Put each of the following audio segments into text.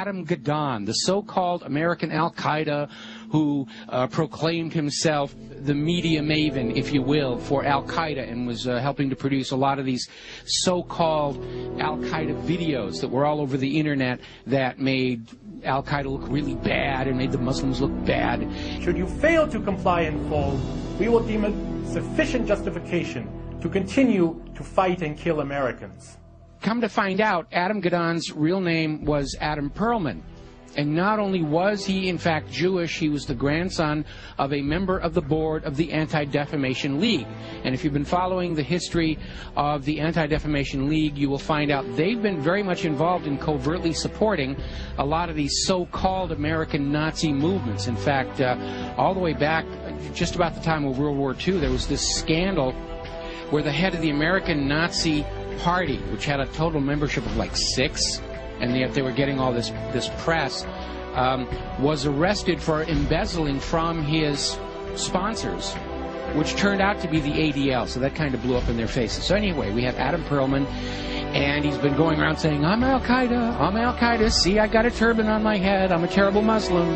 Adam Gadon, the so-called American Al-Qaeda who proclaimed himself the media maven, if you will, for Al-Qaeda and was helping to produce a lot of these so-called Al-Qaeda videos that were all over the internet that made Al-Qaeda look really bad and made the Muslims look bad. Should you fail to comply in full, we will deem it sufficient justification to continue to fight and kill Americans. Come to find out, Adam Gadon's real name was Adam Perlman. And not only was he, in fact, Jewish, he was the grandson of a member of the board of the Anti-Defamation League. And if you've been following the history of the Anti-Defamation League, you will find out they've been very much involved in covertly supporting a lot of these so-called American Nazi movements. In fact, all the way back, just about the time of World War II, there was this scandal where the head of the American Nazi Party, which had a total membership of like 6, and yet they were getting all this press, was arrested for embezzling from his sponsors, which turned out to be the ADL, so that kind of blew up in their faces. So anyway, we have Adam Perlman, and he's been going around saying, I'm Al-Qaeda, I'm Al-Qaeda, see, I got a turban on my head, I'm a terrible Muslim,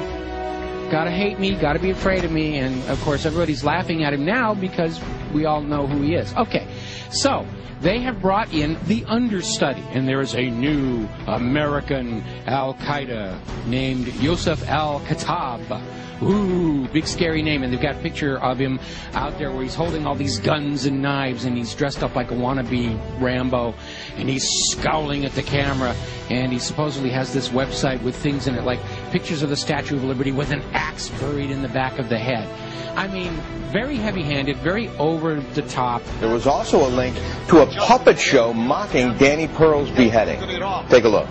gotta hate me, gotta be afraid of me, and of course everybody's laughing at him now because we all know who he is. Okay, so they have brought in the understudy, and there is a new American Al-Qaeda named Yosef Al-Khattab. Ooh, big scary name, and they've got a picture of him out there where he's holding all these guns and knives, and he's dressed up like a wannabe Rambo, and he's scowling at the camera, and he supposedly has this website with things in it, like pictures of the Statue of Liberty with an axe buried in the back of the head. I mean, very heavy-handed, very over-the-top. There was also a link to a puppet show mocking Danny Pearl's beheading. Take a look.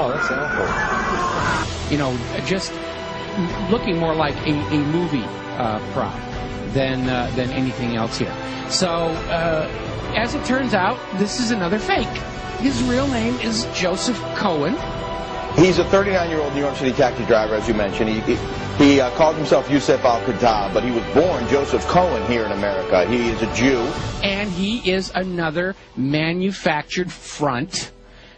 Oh, that's awful. You know, just looking more like a movie prop than anything else here. So, as it turns out, this is another fake. His real name is Joseph Cohen. He's a 39-year-old New York City taxi driver, as you mentioned. He called himself Yosef Al-Khattab, but he was born Joseph Cohen here in America. He is a Jew. And he is another manufactured front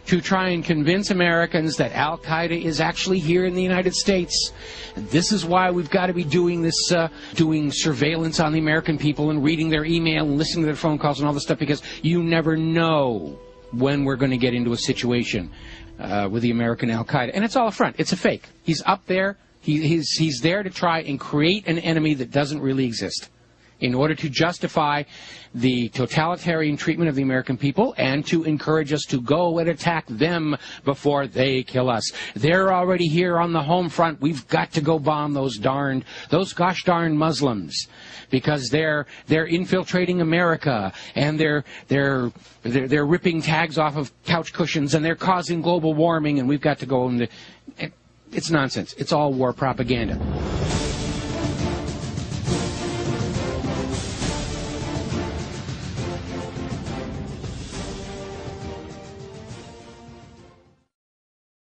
to try and convince Americans that Al-Qaeda is actually here in the United States. And this is why we've got to be doing this, doing surveillance on the American people and reading their email and listening to their phone calls and all this stuff, because you never know when we're going to get into a situation with the American Al-Qaeda. And it's all a front. It's a fake. He's up there. He's there to try and create an enemy that doesn't really exist in order to justify the totalitarian treatment of the American people and to encourage us to go and attack them before they kill us. They're already here on the home front. We've got to go bomb those gosh darn Muslims, because they're infiltrating America, and they're ripping tags off of couch cushions, and they're causing global warming, and we've got to go into... It's nonsense. It's all war propaganda.